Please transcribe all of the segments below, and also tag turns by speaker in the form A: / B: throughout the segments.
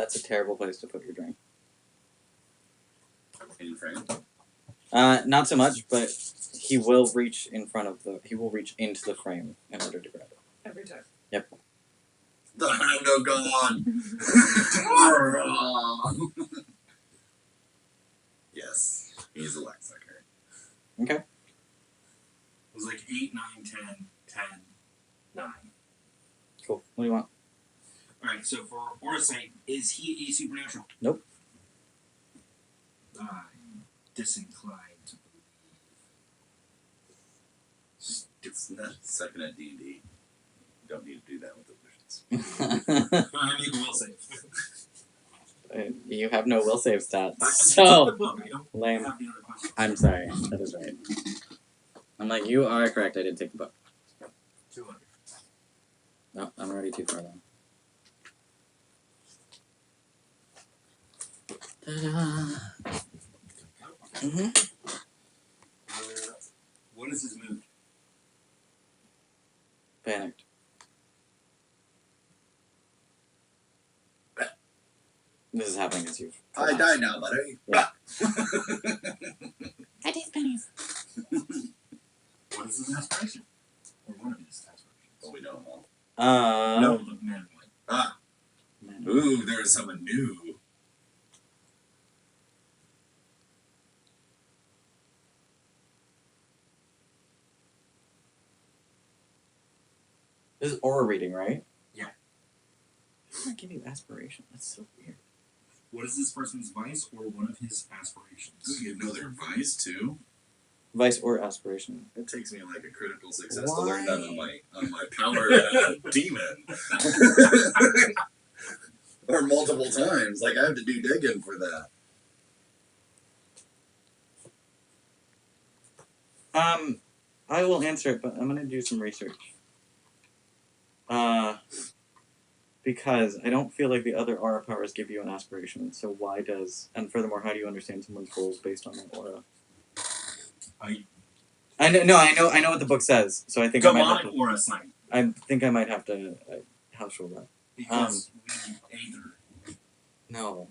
A: that's a terrible place to put your drink.
B: In frame?
A: Not so much, but he will reach in front of the... He will reach into the frame in order to grab it.
C: Every time.
A: Yep.
B: The hand of God! Yes. He's a leg sucker.
A: Okay.
D: It was like 8, 9, 10, 10, 9.
A: Cool. What do you want?
D: Alright, so for Orsight, is he a supernatural?
A: Nope.
D: I'm disinclined to
B: It's not second at D&D. Don't need to do that with the
D: believe. I need a will save.
A: You have no will save stats.
D: I took the
A: So,
D: book. I don't
A: lame.
D: have the other question.
A: I'm sorry. That is right. I'm like, you are correct. I did take the book.
D: 200.
A: No, I'm already too far down. Ta-da. Mm-hmm.
D: What is his mood?
A: Panicked. This is happening as you've...
B: I die now, buddy.
A: Yeah.
C: I taste pennies.
D: What is his aspiration? Or one of his aspirations?
B: Well, we don't know.
D: No, the man in white.
B: Ah.
A: Man.
B: Ooh, there's someone new.
A: This is aura reading, right?
D: Yeah.
A: How do I give you aspiration? That's so weird.
D: What is this person's vice or one of his aspirations?
B: Ooh, you know their vice, too?
A: Vice or aspiration.
B: It takes me like a critical success
A: Why?
B: to learn that on my power demon. Or multiple times. Like, I have to do digging for that.
A: I will answer it, but I'm gonna do some research. Because I don't feel like the other aura powers give you an aspiration, so why does... And furthermore, how do you understand someone's goals based on their aura? I know what the book says, so I think I might have
D: Demonic
A: to...
D: aura sign.
A: I think I might have to house rule that.
D: Because we Aether.
A: No.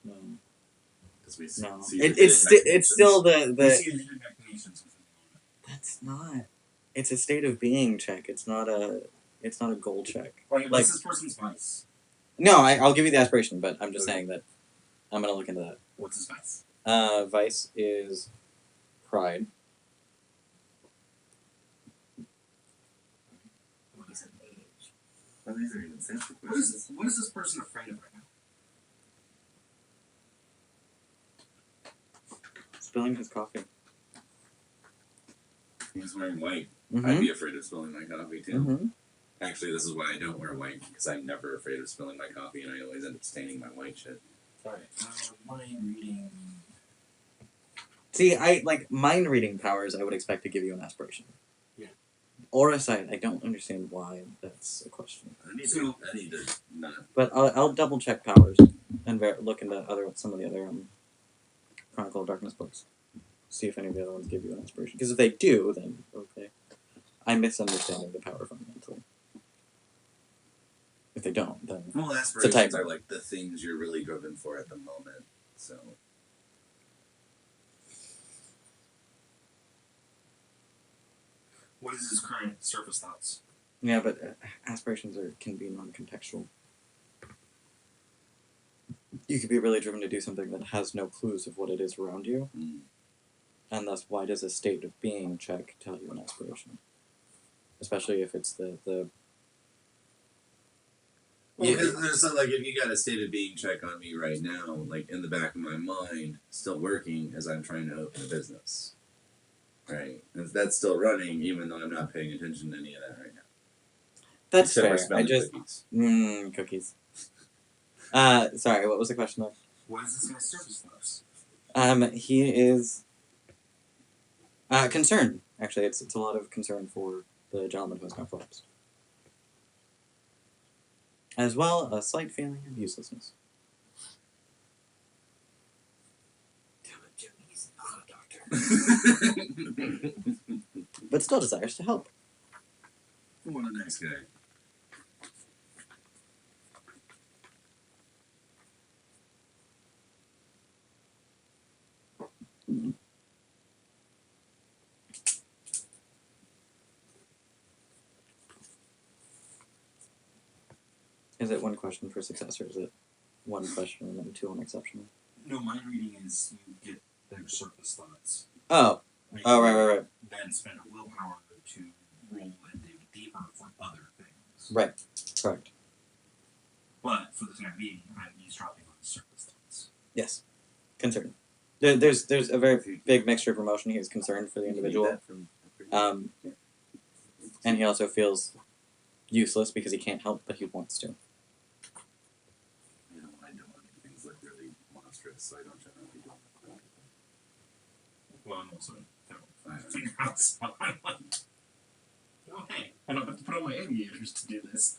B: Because we
A: No.
B: see
A: It's still the...
D: We see hidden machinations within the aura.
A: That's not... It's a state of being check. It's not a goal check.
D: Right,
A: Like-
D: what's this person's vice?
A: No, I'll give you the aspiration, but I'm just saying that I'm going to look into that.
D: What's his vice?
A: Vice is pride.
D: What is it?
B: Well, these are even simple
D: What is this person afraid of right now?
A: Spilling his coffee.
B: He's wearing white.
A: Mm-hmm.
B: I'd be afraid of spilling my coffee, too.
A: Mm-hmm.
B: Actually, this is why I don't wear white, because I'm never afraid of spilling my coffee, and I always end up staining my white shit.
D: Sorry. Mind reading.
A: See, mind reading powers I would expect to give you an aspiration.
D: Yeah.
A: Aura sight, I don't understand why that's a question.
B: I need to not...
A: But I'll double check powers and look into some of the other Chronicle of Darkness books. See if any of the other ones give you an aspiration. Because if they do, then okay. I'm misunderstanding the power fundamentally. If they don't, then...
B: Well, aspirations are like the things you're really driven for at the moment, so...
D: What is his current surface thoughts?
A: Yeah, but aspirations can be non-contextual. You could be really driven to do something that has no clues of what it is around you.
B: Mm.
A: And thus, why does a state of being check tell you an aspiration? Especially if it's the
B: Well, because like, if you got a state of being check on me right now, like, in the back of my mind, still working as I'm trying to open a business. Right? And that's still running, even though I'm not paying attention to any of that right now.
A: That's
B: Except
A: fair.
B: for smelling cookies.
A: Cookies. Sorry, what was the question though?
D: What is this guy's surface thoughts?
A: He is concerned. Actually, it's a lot of concern for the gentleman who has now collapsed. As well, a slight feeling of uselessness.
D: Damn it, Jimmy, he's not a doctor.
A: But still desires to help.
B: What a nice guy.
A: Is it one question per success, or is it one question and then 2 on exceptional?
D: No, my reading is you get their surface thoughts.
A: Oh.
D: Like,
A: Oh, right.
D: Then spend a willpower to roll and dig deeper for other things.
A: Right. Correct.
D: But for the time being, I'm eavesdropping on the surface thoughts.
A: Yes. Concerned. There's a very big mixture of emotion. He's concerned for the individual. And he also feels useless because he can't help, but he wants to.
B: You know, I don't want to do things like really monstrous, so I don't generally do that.
D: Well, I'm also figure out stuff. I'm like, oh hey, I don't have to put on my aviators to do this.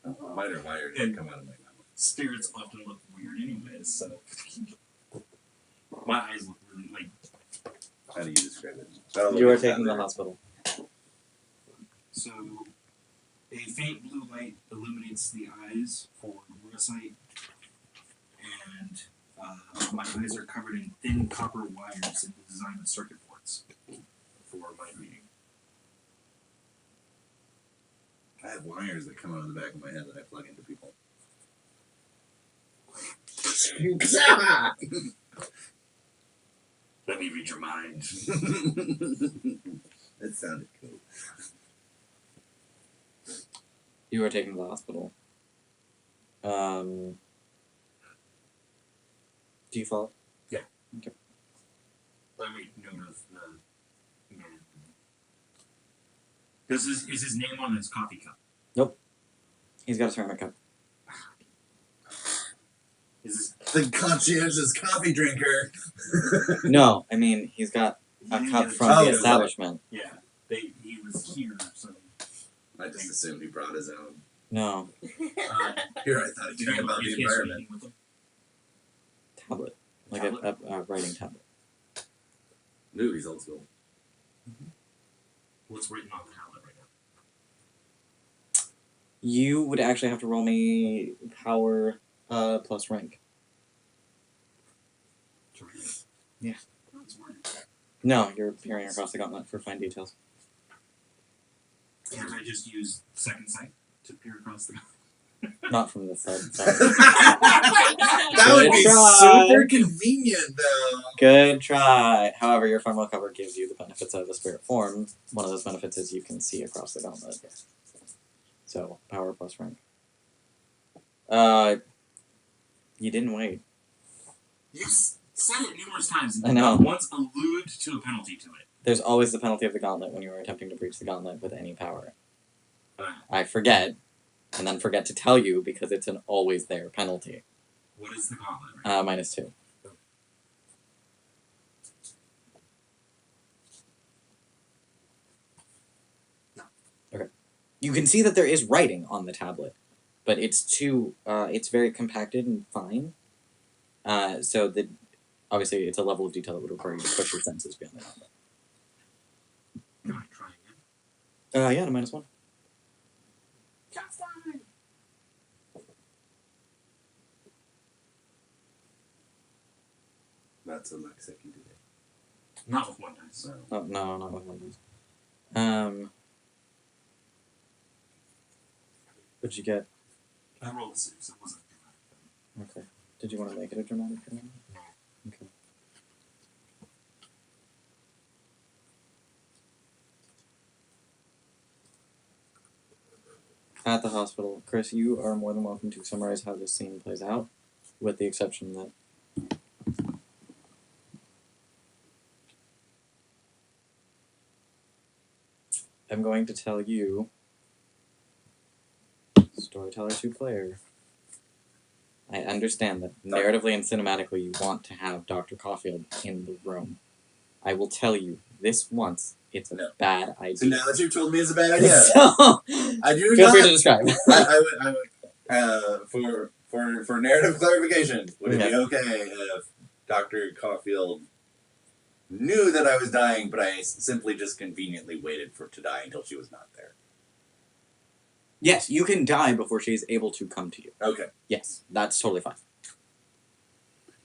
B: Mine are wired and come out of my mouth.
D: Spirits often look weird anyways, so my eyes look really like.
B: How do you describe it?
A: You are taken to the hospital.
D: So, a faint blue light illuminates the eyes for Murasite, and my eyes are covered in thin copper wires in the design of circuit boards for mind reading.
B: I have wires that come out of the back of my head that I plug into people.
D: Let me read your mind.
B: That sounded cool.
A: You are taken to the hospital. Do you follow?
D: Yeah.
A: Okay.
D: Let me note of the man. Is his name on his coffee cup?
A: Nope. He's got a ceramic cup.
D: Is
B: The conscientious coffee drinker.
A: No, I mean, he's got a cup from
B: Oh,
A: the establishment.
D: yeah, he was here, so.
B: I just assumed he brought his own.
A: No.
B: Here, I thought he
D: Did
B: cared about the environment.
D: with him?
A: Tablet. Like
D: Tablet?
A: a writing tablet.
B: Knew he's old school.
D: What's written on the tablet right now?
A: You would actually have to roll me power plus rank.
D: To read it?
A: Yeah.
D: That's weird.
A: No, you're peering across the gauntlet for fine details.
D: Can't I just use second sight to peer across the
A: Not from this side.
B: That would be
A: try.
B: super convenient, though.
A: Good try. However, your ephemeral cover gives you the benefits of a spirit form. One of those benefits is you can see across the gauntlet. So, power plus rank. You didn't wait.
D: You said it numerous times and
A: I know.
D: not once allude to a penalty to it.
A: There's always the penalty of the gauntlet when you are attempting to breach the gauntlet with any power.
D: Right.
A: I forget, and then forget to tell you because it's an always there penalty.
D: What is the gauntlet? Right?
A: -2. Okay. You can see that there is writing on the tablet, but it's it's very compacted and fine. So that obviously it's a level of detail that would require you to push your senses beyond the gauntlet.
D: Can I try again?
A: Yeah, to -1.
B: That's a Lexicon today.
D: Not with one dice.
B: So.
A: Oh, no, not with one of these. What'd you get?
D: I rolled a 6. It wasn't dramatic.
A: Okay. Did you want to make it a dramatic drama?
D: No.
A: Okay. At the hospital, Chris, you are more than welcome to summarize how this scene plays out, with the exception that I'm going to tell you, storyteller to player. I understand that narratively and cinematically you want to have Dr. Caulfield in the room. I will tell you this once, it's a bad idea.
B: So now that you've told me it's a bad idea,
A: So,
B: I do
A: feel
B: not.
A: free to describe.
B: I would, for narrative clarification, would it be okay if Dr. Caulfield knew that I was dying, but I simply just conveniently waited to die until she was not there?
A: Yes, you can die before she is able to come to you.
B: Okay.
A: Yes, that's totally fine.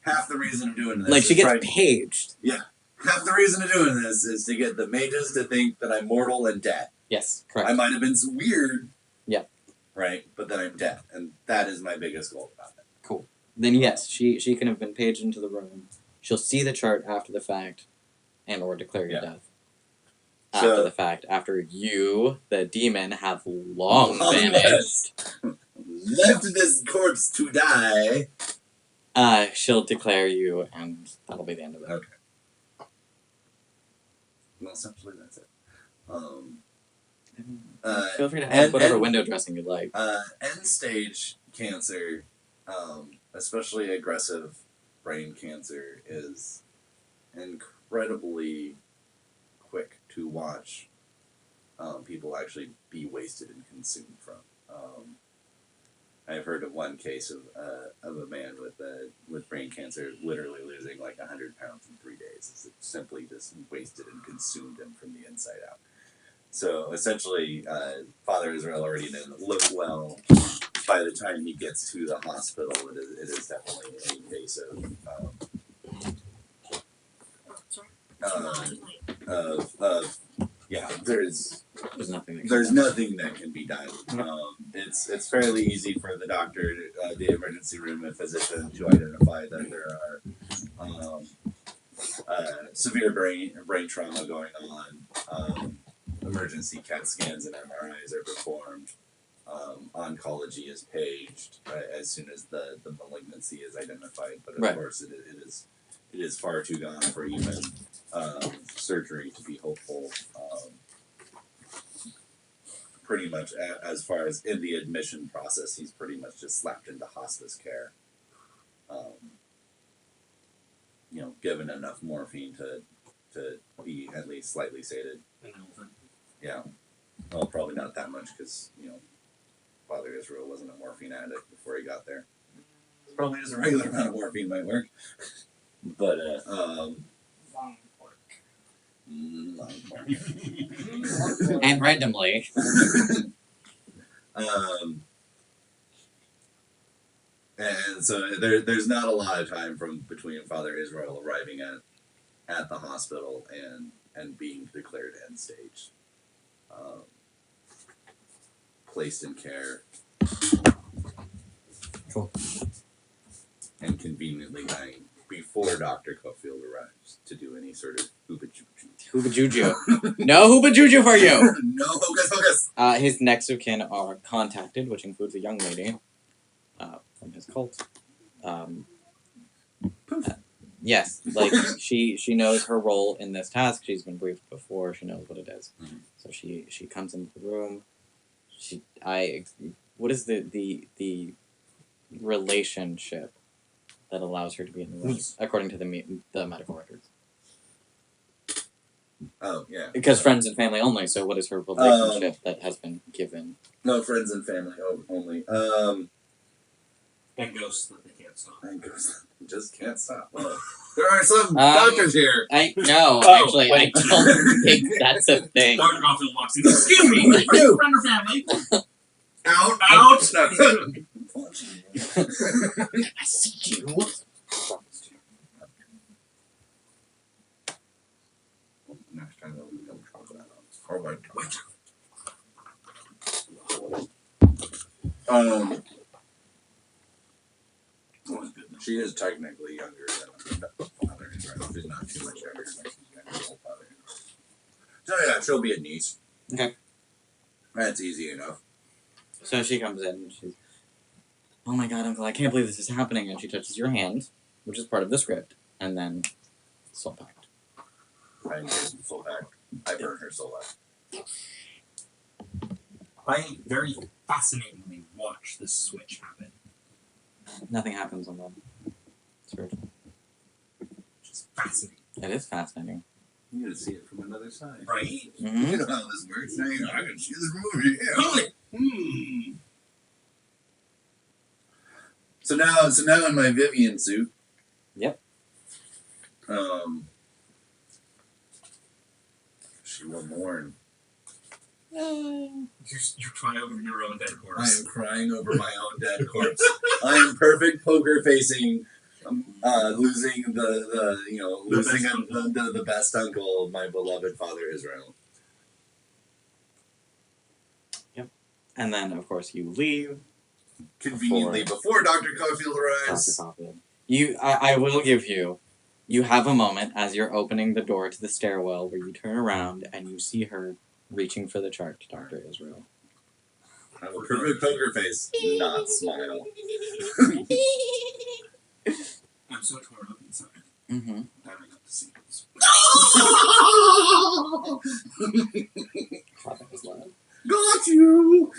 B: Half the reason I'm doing this
A: Like,
B: is
A: she gets paged.
B: Yeah. Half the reason of doing this is to get the mages to think that I'm mortal and dead.
A: Yes, correct.
B: I might have been weird.
A: Yeah.
B: right? But then I'm dead, and that is my biggest goal about it.
A: Cool. Then yes, she can have been paged into the room. She'll see the chart after the fact, and or declare your death. After the fact, after you, the demon, have long vanished.
B: Left this corpse to die.
A: She'll declare you, and that'll be the end of it.
B: Okay. Well, essentially that's it.
A: Feel free to have whatever window dressing you'd like.
B: End stage cancer, especially aggressive brain cancer, is incredibly quick to watch people actually be wasted and consumed from. I've heard of one case of a man with brain cancer literally losing like 100 pounds in 3 days. It simply just wasted and consumed him from the inside out. So essentially, Father Israel already didn't look well. By the time he gets to the hospital, it is definitely a case there's nothing that can be done. It's fairly easy for the doctor, the emergency room and physician to identify that there are severe brain trauma going on. Emergency CAT scans and MRIs are performed. Oncology is paged as soon as the malignancy is identified, but of course it is far too gone for even surgery to be hopeful. Pretty much as far as in the admission process, he's pretty much just slapped into hospice care. Given enough morphine to be at least slightly sedated. Yeah. Well, probably not that much because, Father Israel wasn't a morphine addict before he got there. Probably just a regular amount of morphine might work. But,
D: Long pork.
B: long pork.
A: And randomly.
B: And so there's not a lot of time between Father Israel arriving at the hospital and being declared end stage. Placed in care.
A: Cool.
B: And conveniently dying before Dr. Cofield arrives to do any sort of hooba juju.
A: Hooba juju. No hooba juju for you!
B: No hocus pocus!
A: His next of kin are contacted, which includes a young lady from his cult. Yes, like she knows her role in this task. She's been briefed before. She knows what it is.
B: Mm-hmm.
A: So she comes into the room. What is the relationship that allows her to be in the room according to the medical records?
B: Oh yeah.
A: Because friends and family only. So what is her relationship that has been given?
B: No, friends and family only.
D: And ghosts that they can't stop.
B: And ghosts just can't stop. Well, there are some doctors here.
A: I
D: wait.
A: don't think that's a thing.
D: Dr. Caulfield walks in. Excuse me, are you friend or family?
B: Out.
D: Out.
A: I see you.
B: Next time they'll become chocolate or white chocolate. She is technically younger than Father Israel. She's not too much younger than Father Israel. So yeah, she'll be a niece.
A: Okay.
B: That's easy enough.
A: So she comes in and she's, oh my god, Uncle, I can't believe this is happening. And she touches your hand, which is part of the script, and then soul pact.
B: I engaged in soul pact. I burn her soul out.
D: I very fascinatingly watch this switch happen.
A: Nothing happens on the spiritual.
D: Just fascinating.
A: It is fascinating.
B: You need to see it from another side.
D: Right?
A: Mm-hmm.
B: You know how this works. Now I can see this movie. Yeah. So now in my Vivian suit.
A: Yep.
B: She will mourn.
D: You're crying over your own dead
B: I
D: corpse.
B: am crying over my own dead corpse. I am perfect poker facing, losing the best uncle, my beloved Father Israel.
A: Yep. And then, of course, you leave.
B: Conveniently before Dr. Caulfield
A: Dr.
B: arrives.
A: Caulfield. I will give you. You have a moment as you're opening the door to the stairwell where you turn around and you see her reaching for the chart, Dr. Israel.
B: I will provoke poker face, not smile.
D: I'm so torn up inside
A: Mm-hmm.
D: that I got the secrets.
A: That was loud.
B: Got you!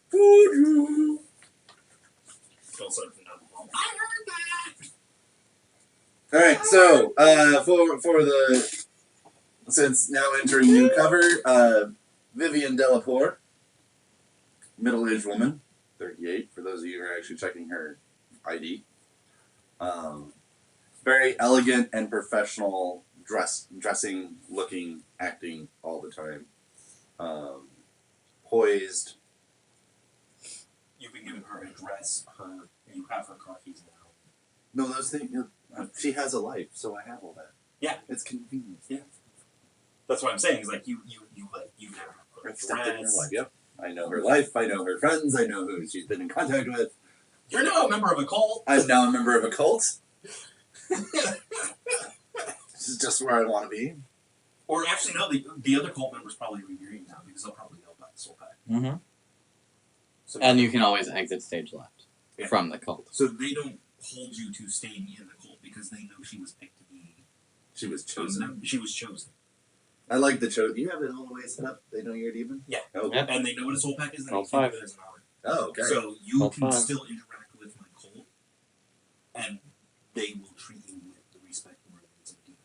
B: Food you!
D: Fell aside from down the hall.
B: Alright, so, for the, since now entering new cover, Vivian Delapore, middle-aged woman, 38, for those of you who are actually checking her ID. Very elegant and professional dressing, looking, acting all the time. Poised.
D: You've been giving her a dress, you have her car keys now.
B: No, those things, she has a life, so I have all that.
D: Yeah.
B: It's convenient.
D: Yeah. That's what I'm saying, is like, you have her
B: I've stepped in her
D: dress.
B: life, yep. I know her life, I know her friends, I know who she's been in contact with.
D: You're now a member of a cult.
B: I'm now a member of a cult. This is just where I want to be.
D: Or actually, no, the other cult members probably remarrying now because they'll probably know about the soul pack.
A: Mm-hmm.
D: So
A: And you can always exit stage left
D: Yeah.
A: from the cult.
D: So they don't hold you to staying in the cult because they know she was picked to be
B: She was chosen.
D: She was chosen.
B: I like the chosen. You have it all the way set up. They know you're a demon?
D: Yeah.
B: Oh,
A: Yep.
D: And they know what a soul pack is and
A: All
D: they think of
A: five.
D: it as an honor.
B: oh okay.
D: So you
A: All
D: can
A: five.
D: still interact with my cult and they will treat you with the respect and reverence of a demon.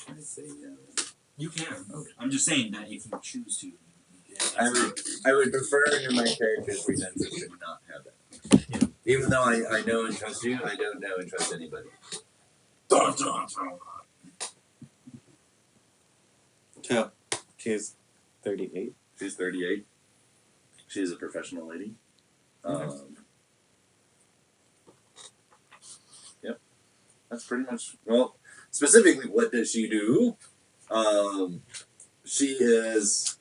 B: I say no.
D: You can.
B: Okay.
D: I'm just saying that if you choose to, you
B: I would prefer in my character's pretenses to not have that.
D: Yeah.
B: Even though I know and trust you, I don't know and trust anybody.
D: Dun, dun, dun.
A: So, she's 38.
B: She's 38. She's a professional lady. Yep. That's pretty much, well, specifically, what does she do? She is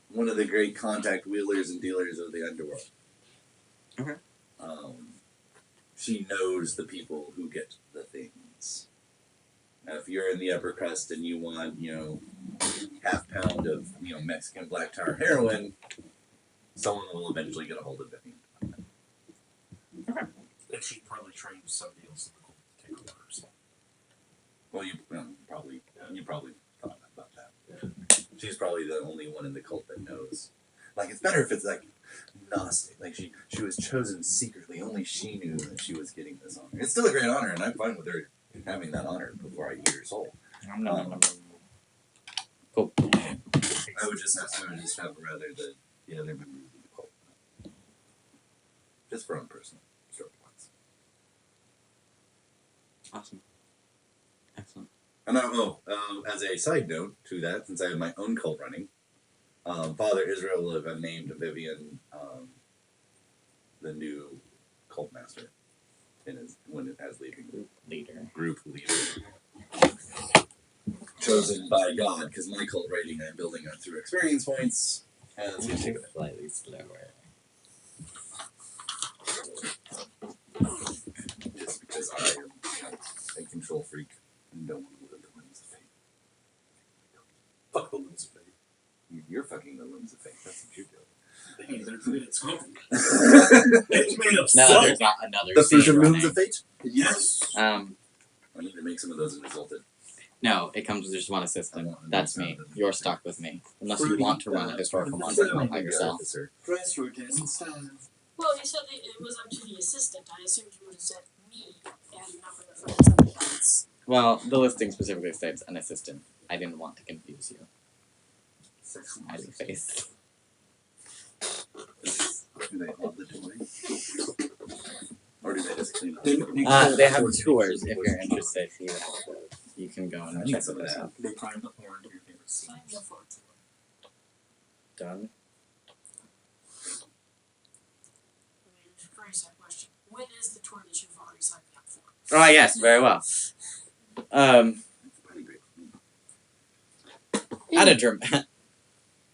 B: one of the great contact wheelers and dealers of the underworld.
A: Okay.
B: She knows the people who get the things. Now, if you're in the upper crust and you want, half pound of, Mexican black tar heroin, someone will eventually get a hold of it.
D: And she'd probably train somebody else in the cult to take over herself.
B: Well, you probably thought about that. She's probably the only one in the cult that knows. Like, it's better if it's like Gnostic. Like she was chosen secretly. Only she knew that she was getting this honor. It's still a great honor, and I'm fine with her having that honor before I eat her soul.
A: Cool.
B: I would just have rather the other members of the cult, just for own personal stroke points.
A: Awesome. Excellent.
B: And as a side note to that, since I have my own cult running, Father Israel will have named Vivian the new cult master as leading group leader, chosen by God. Because my cult rating I'm building up through experience points, and it's going to take
A: Slightly slower.
B: just because I am a control freak and don't want to live the limbs of fate.
D: Fuck the limbs of fate.
B: You're fucking the limbs of fate. That's what you're doing.
D: Hey, there's it's something.
B: The
D: It's made of
A: No,
D: salt.
A: there's not another
B: fruit
A: scene
B: of
A: running.
B: limbs of fate.
D: Yes.
B: I need to make some of those in Exalted.
A: No, it comes with just one assistant. That's me. You're stuck with me. Unless you
D: Fruity,
A: want to run a historical monster by yourself.
D: Dress your dancing style.
C: Well, you said that it was up to the assistant. I assumed you would have said me and number the friends of the adults.
A: Well, the listing specifically states an assistant. I didn't want to confuse you. Smiley face.
B: Do they hold the toys? Or do they just clean up?
A: They have tours if you're interested. You can go
B: I
A: and
B: need
A: check
B: some of
A: those
B: that.
A: out.
D: They climb the horn to your favorite
C: Sign
D: scenes.
C: me up for it.
A: Done.
C: Let me rephrase that question. When is the tour that you've already signed me up for?
A: Oh, yes, very well.
B: Pretty great.
A: Add a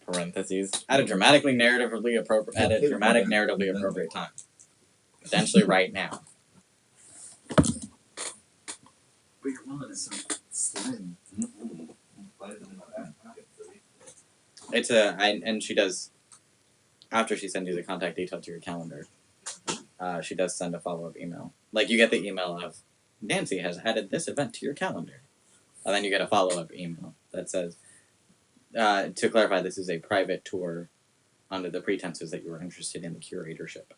A: parentheses. At a dramatic narratively appropriate time. Potentially right now.
D: But your wallet is so slim.
A: It's and she does. After she sends you the contact detail to your calendar, she does send a follow-up email. Like, you get the email of, Nancy has added this event to your calendar. And then you get a follow-up email that says, to clarify, this is a private tour under the pretenses that you are interested in the curatorship.